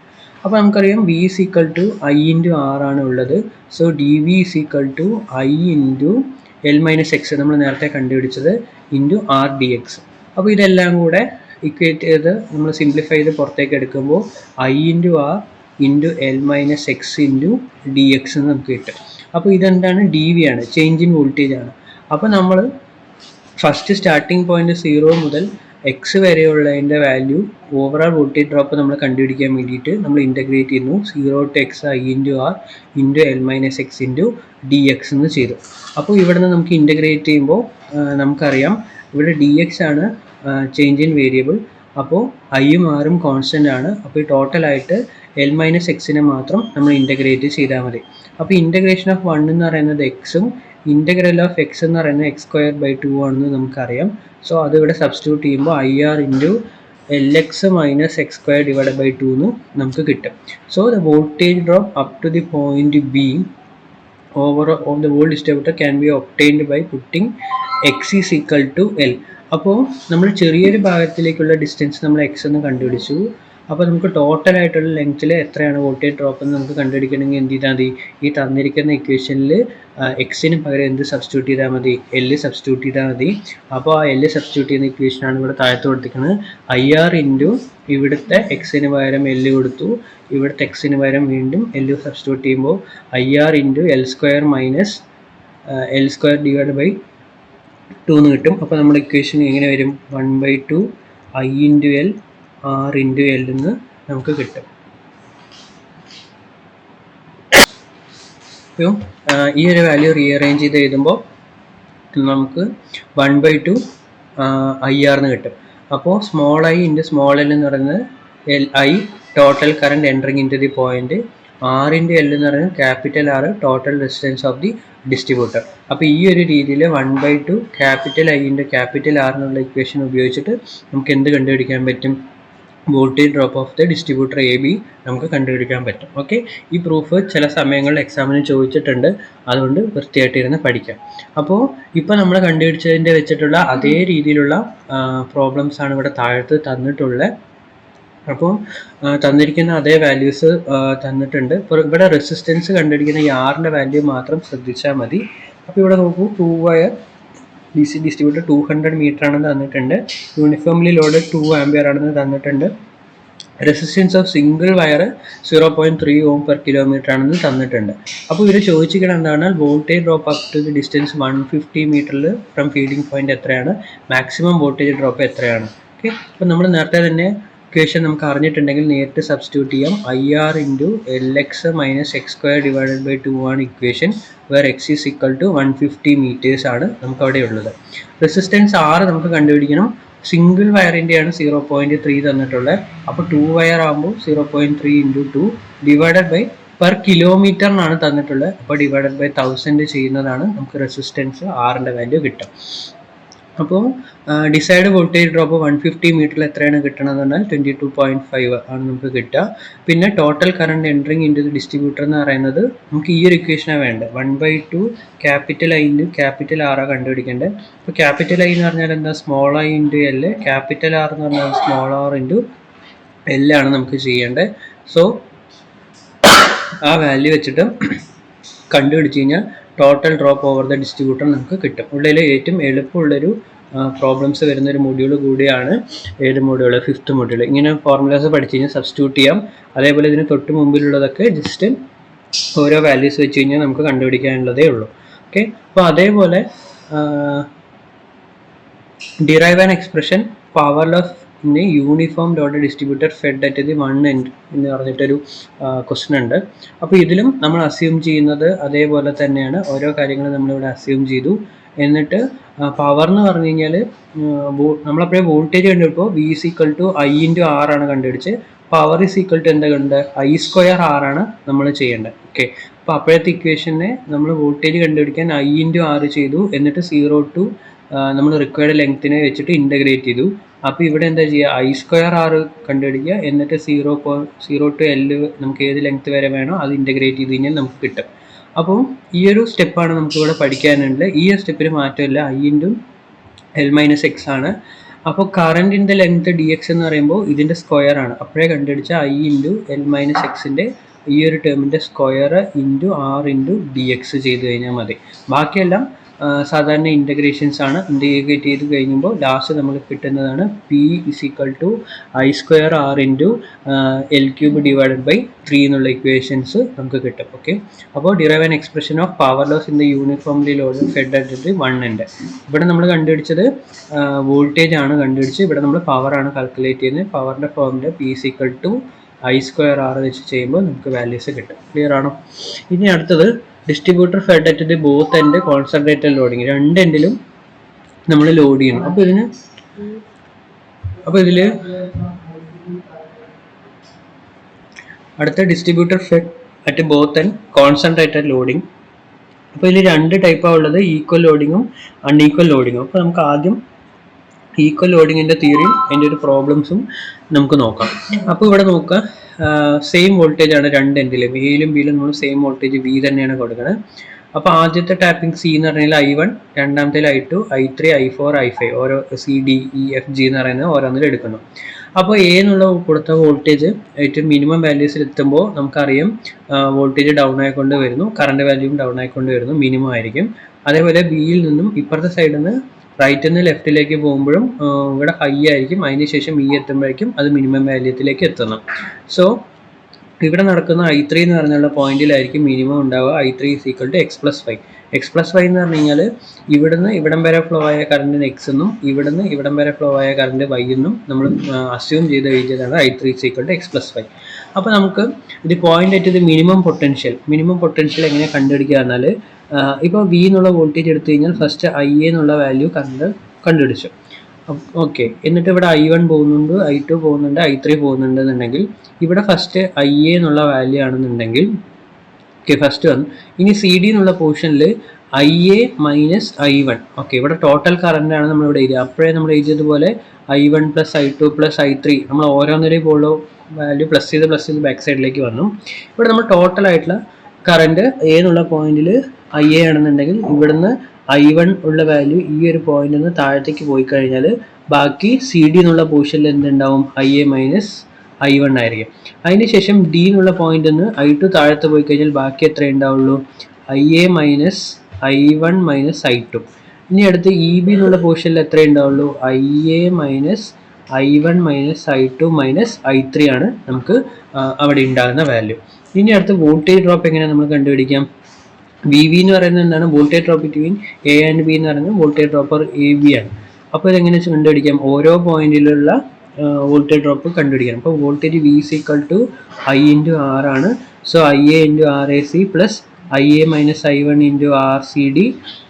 അപ്പോൾ നമുക്കറിയാം V is equal to I into R ആണ് ഉള്ളത്. So dV is equal to I into L minus X നമ്മൾ നേരത്തെ കണ്ടുപിടിച്ചത് ഇൻറ്റു R dx. അപ്പോൾ ഇതെല്ലാം കൂടെ ഇക്വേറ്റ് ചെയ്ത് നമ്മൾ സിംപ്ലിഫൈ ചെയ്ത് പുറത്തേക്ക് എടുക്കുമ്പോൾ I into R into L minus X into DX എന്ന് നമുക്ക് കിട്ടും. അപ്പോൾ ഇതെന്താണ്? DV ആണ്, ചേഞ്ച് ഇൻ വോൾട്ടേജ് ആണ്. അപ്പോൾ നമ്മൾ ഫസ്റ്റ് സ്റ്റാർട്ടിംഗ് പോയിന്റ് 0 മുതൽ എക്സ് വരെയുള്ളതിൻ്റെ വാല്യൂ ഓവറോൾ വോൾട്ടേജ് ഡ്രോപ്പ് നമ്മൾ കണ്ടുപിടിക്കാൻ വേണ്ടിയിട്ട് നമ്മൾ ഇൻ്റഗ്രേറ്റ് ചെയ്യുന്നു. 0 to x I into R into L minus X into DX എന്ന് ചെയ്തു. അപ്പോൾ ഇവിടെ നിന്ന് നമുക്ക് ഇൻ്റഗ്രേറ്റ് ചെയ്യുമ്പോൾ നമുക്കറിയാം ഇവിടെ DX ആണ് ചേഞ്ച് ഇൻ വേരിയബിൾ. അപ്പോൾ ഐയും ആറും കോൺസ്റ്റൻ്റ് ആണ്. അപ്പോൾ ഈ ടോട്ടലായിട്ട് L മൈനസ് എക്സിനെ മാത്രം നമ്മൾ ഇൻ്റഗ്രേറ്റ് ചെയ്താൽ മതി. അപ്പോൾ ഇൻ്റഗ്രേഷൻ ഓഫ് 1 എന്ന് പറയുന്നത് എക്സും ഇൻ്റഗ്രൽ ഓഫ് എക്സ് എന്ന് പറയുന്നത് x²/2 ആണെന്ന് നമുക്കറിയാം. സോ അതിവിടെ സബ്സ്റ്റിറ്റ്യൂട്ട് ചെയ്യുമ്പോൾ IR into LX minus x²/2 എന്ന് നമുക്ക് കിട്ടും. So the voltage drop up to the point B over of the whole distributor can be obtained by putting x is equal to L. അപ്പോൾ നമ്മൾ ചെറിയൊരു ഭാഗത്തിലേക്കുള്ള distance നമ്മൾ X എന്ന് കണ്ടുപിടിച്ചു. അപ്പോൾ നമുക്ക് ടോട്ടലായിട്ടുള്ള ലെങ്ത്തിൽ എത്രയാണ് വോൾട്ടേജ് ഡ്രോപ്പ് എന്ന് നമുക്ക് കണ്ടുപിടിക്കണമെങ്കിൽ എന്ത് ചെയ്താൽ മതി? ഈ തന്നിരിക്കുന്ന ഇക്വേഷനിൽ എക്സിന് പകരം എന്ത് സബ്സ്റ്റിറ്റ്യൂട്ട് ചെയ്താൽ മതി? L സബ്സ്റ്റിറ്റ്യൂട്ട് ചെയ്താൽ മതി. അപ്പോൾ ആ L സബ്സ്റ്റിറ്റ്യൂട്ട് ചെയ്യുന്ന ഇക്വേഷനാണ് ഇവിടെ താഴത്ത് കൊടുത്തിരിക്കുന്നത്. IR ഇൻറ്റു ഇവിടുത്തെ എക്സിന് പകരം L കൊടുത്തു, ഇവിടുത്തെ എക്സിന് പകരം വീണ്ടും L സബ്സ്റ്റിറ്റ്യൂട്ട് ചെയ്യുമ്പോൾ IR into L² minus L²/2 എന്ന് കിട്ടും. അപ്പോൾ നമ്മുടെ ഇക്വേഷൻ എങ്ങനെ വരും? 1/2 I into L R into L എന്ന് നമുക്ക് കിട്ടും. അപ്പോൾ ഈ ഒരു വാല്യൂ റീഅറേഞ്ച് ചെയ്ത് എഴുതുമ്പോൾ നമുക്ക് 1/2 IR എന്ന് കിട്ടും. അപ്പോൾ small I into small L എന്ന് പറയുന്നത് I total current entering into the point, R into L എന്ന് പറയുന്നത് capital R total resistance of the distributor. അപ്പോൾ ഈ ഒരു രീതിയിൽ 1/2 capital I into capital R എന്നുള്ള ഇക്വേഷൻ ഉപയോഗിച്ചിട്ട് നമുക്ക് എന്ത് കണ്ടുപിടിക്കാൻ പറ്റും? Voltage drop of the distributor A B നമുക്ക് കണ്ടുപിടിക്കാൻ പറ്റും. ഓക്കെ, ഈ പ്രൂഫ് ചില സമയങ്ങളിൽ എക്സാമിന് ചോദിച്ചിട്ടുണ്ട്, അതുകൊണ്ട് വൃത്തിയായിട്ടിരുന്ന് പഠിക്കാം. അപ്പോൾ ഇപ്പോൾ നമ്മൾ കണ്ടുപിടിച്ചതിൻ്റെ വെച്ചിട്ടുള്ള അതേ രീതിയിലുള്ള പ്രോബ്ലംസ് ആണ് ഇവിടെ താഴത്ത് തന്നിട്ടുള്ളത്. അപ്പോൾ തന്നിരിക്കുന്ന അതേ വാല്യൂസ് തന്നിട്ടുണ്ട്. ഇപ്പോൾ ഇവിടെ റെസിസ്റ്റൻസ് കണ്ടുപിടിക്കുന്ന ഈ ആറിൻ്റെ വാല്യൂ മാത്രം ശ്രദ്ധിച്ചാൽ മതി. അപ്പോൾ ഇവിടെ നോക്കൂ, 2 വയർ DC ഡിസ്ട്രിബ്യൂട്ടർ 200 മീറ്റർ ആണെന്ന് തന്നിട്ടുണ്ട്. യൂണിഫോംലി ലോഡ് 2 ആംപിയർ ആണെന്ന് തന്നിട്ടുണ്ട്. Resistance of single wire 0.3 ohm per kilometre ആണെന്ന് തന്നിട്ടുണ്ട്. അപ്പോൾ ഇവർ ചോദിച്ചിരിക്കുന്നത് എന്താണ്, voltage drop up to the distance 150 മീറ്ററിൽ ഫ്രം ഫീഡിംഗ് പോയിന്റ് എത്രയാണ്, മാക്സിമം വോൾട്ടേജ് ഡ്രോപ്പ് എത്രയാണ്. ഓക്കെ, അപ്പോൾ നമ്മൾ നേരത്തെ തന്നെ ഇക്വേഷൻ നമുക്ക് അറിഞ്ഞിട്ടുണ്ടെങ്കിൽ നേരിട്ട് സബ്സ്റ്റിറ്റ്യൂട്ട് ചെയ്യാം. IR into LX minus x² divided by 2 ആണ് equation, where x is equal to 150 metres ആണ് നമുക്ക് അവിടെ ഉള്ളത്. റെസിസ്റ്റൻസ് R നമുക്ക് കണ്ടുപിടിക്കണം. സിംഗിൾ വയറിൻ്റെയാണ് 0.3 തന്നിട്ടുള്ളത്. അപ്പോൾ 2 വയർ ആകുമ്പോൾ 0.3 ഇൻറ്റു 2 ഡിവൈഡഡ് ബൈ പെർ കിലോമീറ്ററിനാണ് തന്നിട്ടുള്ളത്. അപ്പോൾ ഡിവൈഡഡ് ബൈ 1000 ചെയ്യുന്നതാണ് നമുക്ക് റെസിസ്റ്റൻസ് ആറിൻ്റെ വാല്യൂ കിട്ടും. അപ്പോൾ ഡിസൈഡ് വോൾട്ടേജ് ഡ്രോപ്പ് 150 മീറ്ററിൽ എത്രയാണ് കിട്ടണമെന്ന് പറഞ്ഞാൽ 22.5 ആണ് നമുക്ക് കിട്ടുക. പിന്നെ total current entering into the distributor എന്ന് പറയുന്നത് നമുക്ക് ഈ ഒരു ഇക്വേഷനാണ് വേണ്ടത്. 1/2 capital I into capital R കണ്ടുപിടിക്കേണ്ടത്. അപ്പോൾ ക്യാപിറ്റൽ I എന്ന് പറഞ്ഞാൽ എന്താ, small I into L. Capital R എന്ന് പറഞ്ഞാൽ സ്മോൾ R ഇൻറ്റു L ആണ് നമുക്ക് ചെയ്യേണ്ടത്. സോ ആ വാല്യൂ വെച്ചിട്ട് കണ്ടുപിടിച്ച് കഴിഞ്ഞാൽ total drop over the distributor നമുക്ക് കിട്ടും. ഉള്ളിൽ ഏറ്റവും എളുപ്പമുള്ളൊരു പ്രോബ്ലംസ് വരുന്നൊരു മൊഡ്യൂൾ കൂടിയാണ് ഏത് മൊഡ്യൂൾ, 5th മൊഡ്യൂൾ. ഇങ്ങനെ ഫോർമുലാസ് പഠിച്ച് കഴിഞ്ഞാൽ സബ്സ്റ്റിറ്റ്യൂട്ട് ചെയ്യാം. അതേപോലെ ഇതിന് തൊട്ട് മുമ്പിലുള്ളതൊക്കെ ജസ്റ്റ് ഓരോ വാല്യൂസ് വെച്ച് കഴിഞ്ഞാൽ നമുക്ക് കണ്ടുപിടിക്കാനുള്ളതേ ഉള്ളൂ. ഓക്കെ, അപ്പോൾ അതേപോലെ derive an expression power loss in uniform load distributor fed at the one end എന്ന് പറഞ്ഞിട്ടൊരു ക്വസ്റ്റ്യൻ ഉണ്ട്. അപ്പോൾ ഇതിലും നമ്മൾ അസ്യൂം ചെയ്യുന്നത് അതേപോലെ തന്നെയാണ്. ഓരോ കാര്യങ്ങളും നമ്മളിവിടെ അസ്യൂം ചെയ്തു. എന്നിട്ട് പവർ എന്ന് പറഞ്ഞു കഴിഞ്ഞാൽ നമ്മളപ്പോഴേ വോൾട്ടേജ് കണ്ടുപിടിപ്പോൾ V is equal to I into R ആണ് കണ്ടുപിടിച്ച്. പവർ is equal to എന്താ കണ്ട്, I² R ആണ് നമ്മൾ ചെയ്യേണ്ടത്. ഓക്കെ, അപ്പോൾ അപ്പോഴത്തെ ഇക്വേഷനെ നമ്മൾ വോൾട്ടേജ് കണ്ടുപിടിക്കാൻ I ഇൻറ്റു R ചെയ്തു. എന്നിട്ട് 0 to നമ്മൾ റിക്വയർഡ് ലെങ്ത്തിനെ വെച്ചിട്ട് ഇൻ്റഗ്രേറ്റ് ചെയ്തു. അപ്പോൾ ഇവിടെ എന്താ ചെയ്യുക, I² R കണ്ടുപിടിക്കുക. എന്നിട്ട് 0 to L നമുക്ക് ഏത് ലെങ്ത്ത് വരെ വേണോ അത് ഇൻ്റഗ്രേറ്റ് ചെയ്ത് കഴിഞ്ഞാൽ നമുക്ക് കിട്ടും. അപ്പോൾ ഈ ഒരു സ്റ്റെപ്പാണ് നമുക്കിവിടെ പഠിക്കാനുള്ളത്. ഈ ഒരു സ്റ്റെപ്പിൽ മാറ്റമില്ല, I into L minus X ആണ്. അപ്പോൾ കറൻറ്റിൻ്റെ ലെങ്ത്ത് DX എന്ന് പറയുമ്പോൾ ഇതിൻ്റെ സ്ക്വയർ ആണ്. അപ്പോഴേ കണ്ടുപിടിച്ച I ഇൻറ്റു L മൈനസ് എക്സിൻ്റെ ഈ ഒരു ടേമിൻ്റെ square into R into DX ചെയ്ത് കഴിഞ്ഞാൽ മതി. ബാക്കിയെല്ലാം സാധാരണ ഇൻ്റഗ്രേഷൻസ് ആണ്. ഇൻ്റഗ്രേറ്റ് ചെയ്ത് കഴിയുമ്പോൾ ലാസ്റ്റ് നമുക്ക് കിട്ടുന്നതാണ് P is equal to I² R into L³ divided by 3 എന്നുള്ള ഇക്വേഷൻസ് നമുക്ക് കിട്ടും. ഓക്കെ, അപ്പോൾ derive an expression of power loss in the uniformly load fed at one end. ഇവിടെ നമ്മൾ കണ്ടുപിടിച്ചത് വോൾട്ടേജ് ആണ് കണ്ടുപിടിച്ച്. ഇവിടെ നമ്മൾ പവർ ആണ് കാൽക്കുലേറ്റ് ചെയ്യുന്നത്. പവറിൻ്റെ formula P is equal to I² R വെച്ച് ചെയ്യുമ്പോൾ നമുക്ക് വാല്യൂസ് കിട്ടും. ക്ലിയർ ആണോ? ഇനി അടുത്തത് distributor fed at the both end concentrated loading. രണ്ട് എൻഡിലും നമ്മൾ ലോഡ് ചെയ്യണം. അപ്പോൾ ഇതിൽ അടുത്ത distributor fed at both end concentrated loading. അപ്പോൾ ഇതിൽ രണ്ട് ടൈപ്പാണ് ഉള്ളത്, ഈക്വൽ ലോഡിങ്ങും അൺഈക്വൽ ലോഡിങ്ങും. അപ്പോൾ നമുക്ക് ആദ്യം ഈക്വൽ ലോഡിങ്ങിൻ്റെ തിയറിയും അതിൻ്റെ ഒരു പ്രോബ്ലംസും നമുക്ക് നോക്കാം. അപ്പോൾ ഇവിടെ നോക്കുക, സെയിം വോൾട്ടേജ് ആണ് രണ്ട് എൻഡിലും, എയിലും ബിയിലും നമ്മൾ സെയിം വോൾട്ടേജ് V തന്നെയാണ് കൊടുക്കുന്നത്. അപ്പോൾ ആദ്യത്തെ ടാപ്പിംഗ് C എന്ന് പറഞ്ഞാൽ I1, രണ്ടാമത്തെ I2, I3, I4, I5 ഓരോ CDEFG എന്ന് പറയുന്നത് ഓരോന്നിലും എടുക്കുന്നു. അപ്പോൾ A എന്നുള്ള കൊടുത്ത വോൾട്ടേജ് ഏറ്റവും മിനിമം വാല്യൂസിൽ എത്തുമ്പോൾ നമുക്കറിയാം വോൾട്ടേജ് ഡൗൺ ആയിക്കൊണ്ട് വരുന്നു, കറണ്ട് വാല്യൂവും ഡൗൺ ആയിക്കൊണ്ട് വരുന്നു, മിനിമം ആയിരിക്കും. അതേപോലെ ബിയിൽ നിന്നും ഇപ്പുറത്തെ സൈഡിൽ നിന്ന് റൈറ്റിൽ നിന്ന് ലെഫ്റ്റിലേക്ക് പോകുമ്പോഴും ഇവിടെ ഹൈ ആയിരിക്കും. അതിനുശേഷം E എത്തുമ്പോഴേക്കും അത് മിനിമം വാല്യൂത്തിലേക്ക് എത്തണം. സോ ഇവിടെ നടക്കുന്ന I3 എന്ന് പറഞ്ഞുള്ള പോയിന്റിലായിരിക്കും മിനിമം ഉണ്ടാവുക. I3 is equal to x+5. x+5 എന്ന് പറഞ്ഞു കഴിഞ്ഞാൽ ഇവിടുന്ന് ഇവിടം വരെ ഫ്ലോ ആയ കറണ്ടിന് X എന്നും ഇവിടുന്ന് ഇവിടം വരെ ഫ്ലോ ആയ കറണ്ട് Y എന്നും നമ്മൾ അസ്യൂം ചെയ്ത് എഴുതിയതാണ് I3 is equal to x+5. അപ്പോൾ നമുക്ക് ഇത് പോയിന്റ് അറ്റ് ഇത് മിനിമം പൊട്ടൻഷ്യൽ എങ്ങനെ കണ്ടുപിടിക്കുക എന്നാൽ ഇപ്പോൾ V എന്നുള്ള വോൾട്ടേജ് എടുത്തു കഴിഞ്ഞാൽ ഫസ്റ്റ് IA എന്നുള്ള വാല്യൂ കണ്ടുപിടിച്ചു. ഓക്കെ, എന്നിട്ട് ഇവിടെ I1 പോകുന്നുണ്ട്, I2 പോകുന്നുണ്ട്, I3 പോകുന്നുണ്ടെന്നുണ്ടെങ്കിൽ ഇവിടെ ഫസ്റ്റ് IA എന്നുള്ള വാല്യൂ ആണെന്നുണ്ടെങ്കിൽ ഓക്കെ ഫസ്റ്റ് വന്നു. ഇനി CD എന്നുള്ള പോർഷനിൽ IA മൈനസ് I1. ഓക്കെ, ഇവിടെ ടോട്ടൽ കറണ്ടാണ് നമ്മളിവിടെ എഴുതുക. അപ്പോഴേ നമ്മൾ എഴുതിയതുപോലെ I1 plus I2 plus I3 നമ്മൾ ഓരോന്നിനെയും പോലുള്ള വാല്യൂ പ്ലസ് ചെയ്ത് ബാക്ക് സൈഡിലേക്ക് വന്നു. ഇവിടെ നമ്മൾ ടോട്ടൽ ആയിട്ടുള്ള കറണ്ട് എന്നുള്ള പോയിന്റിൽ IA ആണെന്നുണ്ടെങ്കിൽ ഇവിടുന്ന് I1 ഉള്ള വാല്യൂ ഈ ഒരു പോയിന്റിൽ നിന്ന് താഴത്തേക്ക് പോയി കഴിഞ്ഞാൽ ബാക്കി CD എന്നുള്ള പോർഷനിൽ എന്തുണ്ടാവും? IA മൈനസ് I1 ആയിരിക്കും. അതിനുശേഷം D എന്നുള്ള പോയിന്റിൽ നിന്ന് I2 താഴത്ത് പോയി കഴിഞ്ഞാൽ ബാക്കി എത്ര ഉണ്ടാവുള്ളൂ? IA minus I1 minus I2. ഇനി അടുത്ത് EB എന്നുള്ള പോർഷനിൽ എത്ര ഉണ്ടാവുള്ളൂ? IA minus I1 minus I2 minus I3 ആണ് നമുക്ക് അവിടെ ഉണ്ടാകുന്ന വാല്യൂ. ഇനി അടുത്ത് വോൾട്ടേജ് ഡ്രോപ്പ് എങ്ങനെയാണ് നമ്മൾ കണ്ടുപിടിക്കാം? VV എന്ന് പറയുന്നത് എന്താണ്? Voltage drop between A and B എന്ന് പറയുന്നത് വോൾട്ടേജ് ഡ്രോപ്പർ AB ആണ്. അപ്പോൾ ഇതെങ്ങനെ കണ്ടുപിടിക്കാം? ഓരോ പോയിന്റിലുള്ള വോൾട്ടേജ് ഡ്രോപ്പ് കണ്ടുപിടിക്കണം. അപ്പോൾ voltage V is equal to I into R ആണ്. So IA into RAC plus IA minus I1 into RCD.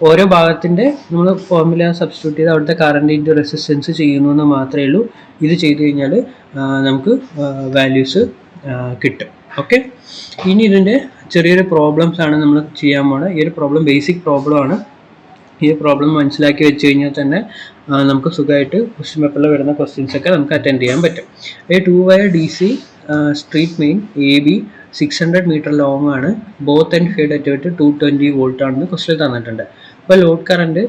ഓരോ ഭാഗത്തിൻ്റെ നമ്മൾ ഫോർമുല സബ്സ്റ്റിറ്റ്യൂട്ട് ചെയ്ത് അവിടുത്തെ കറണ്ട് ഇൻറ്റു റെസിസ്റ്റൻസ് ചെയ്യുന്നു എന്ന് മാത്രമേ ഉള്ളൂ. ഇത് ചെയ്ത് കഴിഞ്ഞാൽ നമുക്ക് വാല്യൂസ് കിട്ടും. ഓക്കെ, ഇനി ഇതിൻ്റെ ചെറിയൊരു പ്രോബ്ലംസ് ആണ് നമ്മൾ ചെയ്യാൻ പോകുന്നത്. ഈ ഒരു പ്രോബ്ലം ബേസിക് പ്രോബ്ലം ആണ്. ഈ പ്രോബ്ലം മനസ്സിലാക്കി വെച്ച് കഴിഞ്ഞാൽ തന്നെ നമുക്ക് സുഖമായിട്ട് ക്വസ്റ്റ്യൻ പേപ്പറിൽ വരുന്ന ക്വസ്റ്റ്യൻസ് ഒക്കെ നമുക്ക് അറ്റൻഡ് ചെയ്യാൻ പറ്റും. ഈ 2 wire DC street main AB 600 metre long ആണ്. Both and feed at 220 volt ആണെന്ന് ക്വസ്റ്റ്യൻ തന്നിട്ടുണ്ട്. അപ്പോൾ load current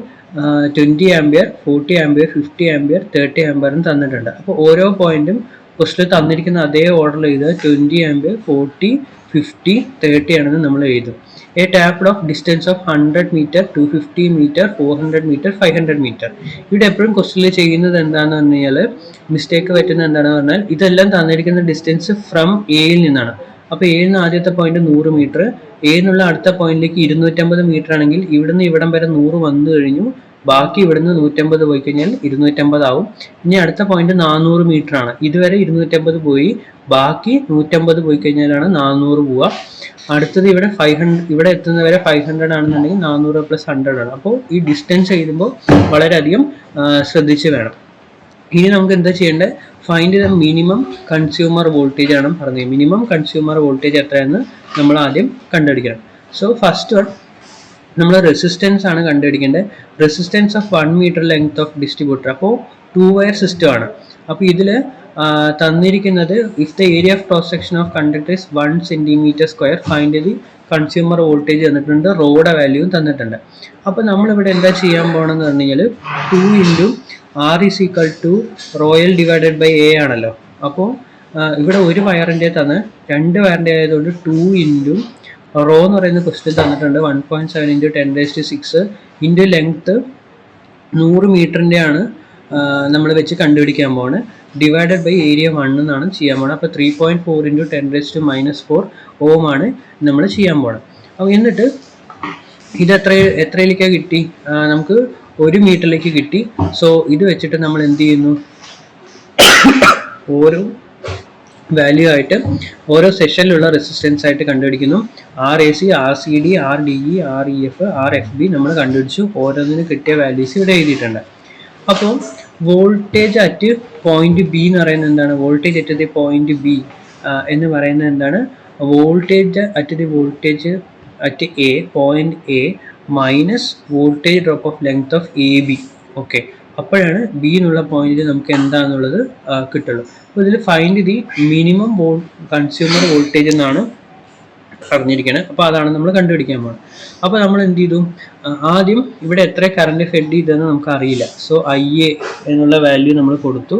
20 ampere, 40 ampere, 50 ampere, 30 ആംപിയറും തന്നിട്ടുണ്ട്. അപ്പോൾ ഓരോ പോയിന്റും ക്വസ്റ്റ്യൻ തന്നിരിക്കുന്ന അതേ ഓർഡറിൽ എഴുതുക. 20 ആംപിയർ, 40, 50, 30 ആണെന്ന് നമ്മൾ എഴുതും. A tapped off distance of 100 meter, 250 meter, 400 meter, 500 meter. ഇവിടെ എപ്പോഴും ക്വസ്റ്റ്യനിൽ ചെയ്യുന്നത് എന്താണെന്ന് പറഞ്ഞു കഴിഞ്ഞാൽ മിസ്റ്റേക്ക് പറ്റുന്നത് എന്താണെന്ന് പറഞ്ഞാൽ ഇതെല്ലാം തന്നിരിക്കുന്ന ഡിസ്റ്റൻസ് ഫ്രം എയിൽ നിന്നാണ്. അപ്പോൾ എയിൽ നിന്ന് ആദ്യത്തെ പോയിന്റ് 100 മീറ്റർ, എയിൽ നിന്നുള്ള അടുത്ത പോയിന്റിലേക്ക് 250 മീറ്റർ ആണെങ്കിൽ ഇവിടുന്ന് ഇവിടം വരെ 100 വന്നു കഴിഞ്ഞു. ബാക്കി ഇവിടുന്ന് 150 പോയി കഴിഞ്ഞാൽ 250 ആവും. ഇനി അടുത്ത പോയിന്റ് 400 മീറ്റർ ആണ്. ഇതുവരെ 250 പോയി, ബാക്കി 150 പോയി കഴിഞ്ഞാലാണ് 400 പോവുക. അടുത്തത് ഇവിടെ 500, ഇവിടെ എത്തുന്നവരെ 500 ആണെന്നുണ്ടെങ്കിൽ 400 പ്ലസ് 100 ആണ്. അപ്പോൾ ഈ ഡിസ്റ്റൻസ് എഴുതുമ്പോൾ വളരെയധികം ശ്രദ്ധിച്ച് വേണം. ഇനി നമുക്ക് എന്താ ചെയ്യേണ്ടത്? Find the minimum consumer voltage ആണ് പറഞ്ഞത്. മിനിമം കൺസ്യൂമർ വോൾട്ടേജ് എത്രയെന്ന് നമ്മൾ ആദ്യം കണ്ടുപിടിക്കണം. സോ ഫസ്റ്റ് വൺ നമ്മൾ റെസിസ്റ്റൻസ് ആണ് കണ്ടുപിടിക്കേണ്ടത്. Resistance of 1 metre length of distributor. അപ്പോൾ 2 വയർ സിസ്റ്റം ആണ്. അപ്പോൾ ഇതിൽ തന്നിരിക്കുന്നത് if the area of cross section of conductor is 1 centimetre square find the consumer voltage തന്നിട്ടുണ്ട്, റോയുടെ വാല്യൂവും തന്നിട്ടുണ്ട്. അപ്പോൾ നമ്മളിവിടെ എന്താ ചെയ്യാൻ പോകണമെന്ന് പറഞ്ഞു കഴിഞ്ഞാൽ 2 into R is equal to rho L divided by A ആണല്ലോ. അപ്പോൾ ഇവിടെ ഒരു വയറിൻ്റെ തന്ന് 2 വയറിൻ്റെ ആയതുകൊണ്ട് 2 ഇൻറ്റു റോ എന്ന് പറയുന്ന ക്വസ്റ്റ്യൻ തന്നിട്ടുണ്ട് 1.7 ഇൻറ്റു 10⁻6 ഇൻറ്റു ലെങ്ത്ത് 100 മീറ്ററിൻ്റെ ആണ് നമ്മൾ വെച്ച് കണ്ടുപിടിക്കാൻ പോകുന്നത്. ഡിവൈഡഡ് ബൈ ഏരിയ 1 എന്നാണ് ചെയ്യാൻ പോകുന്നത്. അപ്പോൾ 3.4 ഇൻറ്റു 10⁻⁻4 ഓം ആണ് നമ്മൾ ചെയ്യാൻ പോകുന്നത്. അപ്പോൾ എന്നിട്ട് ഇത് എത്രയിലേക്കാണ് കിട്ടി? നമുക്ക് 1 മീറ്ററിലേക്ക് കിട്ടി. സോ ഇത് വെച്ചിട്ട് നമ്മൾ എന്ത് ചെയ്യുന്നു? ഓരോ വാല്യൂ ആയിട്ട് ഓരോ സെഷനിലുള്ള റെസിസ്റ്റൻസ് ആയിട്ട് കണ്ടുപിടിക്കുന്നു. RAC, RCD, RDE, REF, RFB നമ്മൾ കണ്ടുപിടിച്ചു. ഓരോന്നിനും കിട്ടിയ വാല്യൂസ് ഇവിടെ എഴുതിയിട്ടുണ്ട്. അപ്പോൾ വോൾട്ടേജ് അറ്റ് പോയിന്റ് B എന്ന് പറയുന്നത് എന്താണ്? Voltage at the point B എന്ന് പറയുന്നത് എന്താണ്? Voltage at the voltage at A, point A minus voltage drop of length of AB. Okay, അപ്പോഴാണ് B എന്നുള്ള പോയിന്റിൽ നമുക്ക് എന്താണെന്നുള്ളത് കിട്ടുള്ളൂ. അപ്പോൾ ഇതിൽ find the minimum consumer voltage എന്നാണ് പറഞ്ഞിരിക്കുന്നത്. അപ്പോൾ അതാണ് നമ്മൾ കണ്ടുപിടിക്കാൻ പോകുന്നത്. അപ്പോൾ നമ്മൾ എന്ത് ചെയ്തു? ആദ്യം ഇവിടെ എത്ര കറണ്ട് ഫെഡ് ചെയ്തതെന്ന് നമുക്ക് അറിയില്ല. സോ IA എന്നുള്ള വാല്യൂ നമ്മൾ കൊടുത്തു.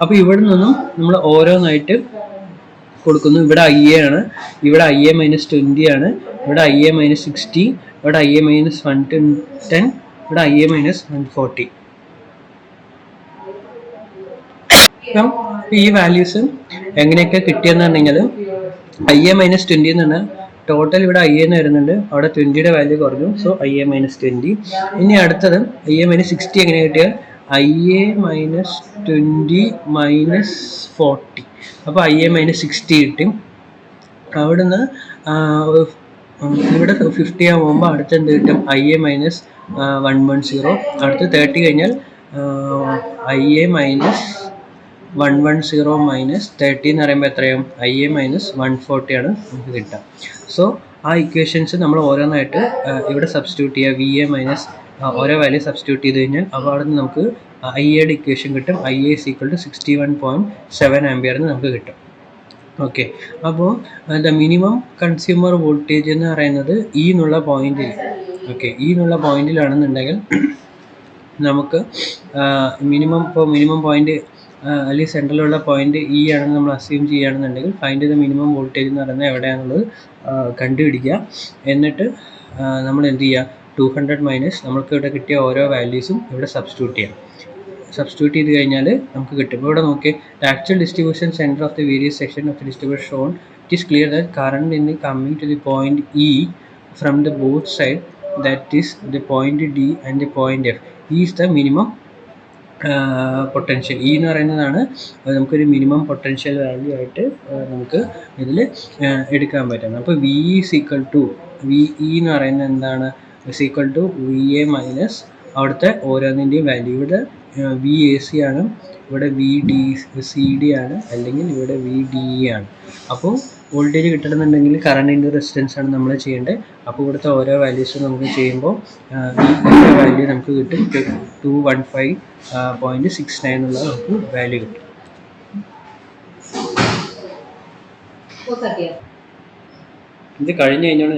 അപ്പോൾ ഇവിടെ നിന്നും നമ്മൾ ഓരോന്നായിട്ട് കൊടുക്കുന്നു. ഇവിടെ IA ആണ്, ഇവിടെ IA മൈനസ് 20 ആണ്, ഇവിടെ IA മൈനസ് 60, ഇവിടെ IA മൈനസ് 110, ഇവിടെ IA മൈനസ് 140. അപ്പം ഈ വാല്യൂസ് എങ്ങനെയൊക്കെ കിട്ടിയെന്ന് പറഞ്ഞാൽ IA മൈനസ് 20 എന്ന് പറഞ്ഞാൽ ടോട്ടൽ ഇവിടെ IA എന്ന് വരുന്നുണ്ട്, അവിടെ 20യുടെ വാല്യൂ കുറഞ്ഞു. So IA minus 20. ഇനി അടുത്തത് IA മൈനസ് 60 എങ്ങനെ കിട്ടിയാൽ IA മൈനസ് 20 മൈനസ് 40. അപ്പോൾ IA മൈനസ് 60 കിട്ടും. അവിടുന്ന് ഇവിടെ 50 ആകുമ്പോൾ അടുത്ത് എന്ത് കിട്ടും? IA minus 110. അടുത്ത് 30 കഴിഞ്ഞാൽ IA മൈനസ് 110 മൈനസ് 30 എന്ന് പറയുമ്പോൾ എത്രയും IA മൈനസ് 140 ആണ് നമുക്ക് കിട്ടുക. സോ ആ ഇക്വേഷൻസ് നമ്മൾ ഓരോന്നായിട്ട് ഇവിടെ സബ്സ്റ്റിറ്റ്യൂട്ട് ചെയ്യുക. വി എ മൈനസ് ഓരോ വാല്യൂ സബ്സ്റ്റിറ്റ്യൂട്ട് ചെയ്ത് കഴിഞ്ഞാൽ അപ്പോൾ അവിടെ നിന്ന് നമുക്ക് ഐ എയുടെ ഇക്വേഷൻ കിട്ടും. I A is equal to 61.7 ampere എന്ന് നമുക്ക് കിട്ടും. ഓക്കെ, അപ്പോൾ ദ മിനിമം കൺസ്യൂമർ വോൾട്ടേജ് എന്ന് പറയുന്നത് ഈ എന്നുള്ള പോയിന്റിൽ, ഓക്കെ, ഈ എന്നുള്ള പോയിന്റിലാണെന്നുണ്ടെങ്കിൽ നമുക്ക് മിനിമം പോയിന്റ് അല്ലെങ്കിൽ സെൻട്രലുള്ള പോയിന്റ് ഇ ആണെന്ന് നമ്മൾ അസ്യൂം ചെയ്യുകയാണെന്നുണ്ടെങ്കിൽ ഫൈൻഡ് ദ മിനിമം വോൾട്ടേജ് എന്ന് പറയുന്നത് എവിടെയാണെന്നുള്ളത് കണ്ടുപിടിക്കുക. എന്നിട്ട് നമ്മൾ എന്ത് ചെയ്യുക, 200 മൈനസ് നമുക്ക് ഇവിടെ കിട്ടിയ ഓരോ വാല്യൂസും ഇവിടെ സബ്സ്റ്റിറ്റ്യൂട്ട് ചെയ്യാം. സബ്സ്റ്റിറ്റ്യൂട്ട് ചെയ്ത് കഴിഞ്ഞാൽ നമുക്ക് കിട്ടും. ഇവിടെ നോക്കി, the actual distribution centre of the various section of the distribution shown. It is clear that current in coming to the point E from the both side, that is the point D and the point F is the minimum potential. E എന്ന് പറയുന്നതാണ് നമുക്കൊരു minimum potential value ആയിട്ട് നമുക്ക് ഇതിൽ എടുക്കാൻ പറ്റുന്നത്. അപ്പോൾ V is equal to V E എന്ന് പറയുന്നത് എന്താണ്, is equal to V A minus അവിടുത്തെ ഓരോന്നിൻ്റെയും വാല്യൂ. ഇവിടെ വി എ സി ആണ്, ഇവിടെ വി ഡി സി ഡി ആണ്, അല്ലെങ്കിൽ ഇവിടെ വി ഡി ഇ ആണ്. അപ്പോൾ വോൾട്ടേജ് കിട്ടണമെന്നുണ്ടെങ്കിൽ കറണ്ടിൻ്റെ റെസിസ്റ്റൻസ് ആണ് നമ്മൾ ചെയ്യേണ്ടത്. അപ്പോൾ ഇവിടുത്തെ ഓരോ വാല്യൂസും നമുക്ക് ചെയ്യുമ്പോൾ ഈ വാല്യൂ നമുക്ക് കിട്ടും 215.69 എന്നുള്ള നമുക്ക് വാല്യൂ കിട്ടും. ഇത് കഴിഞ്ഞ് കഴിഞ്ഞാൽ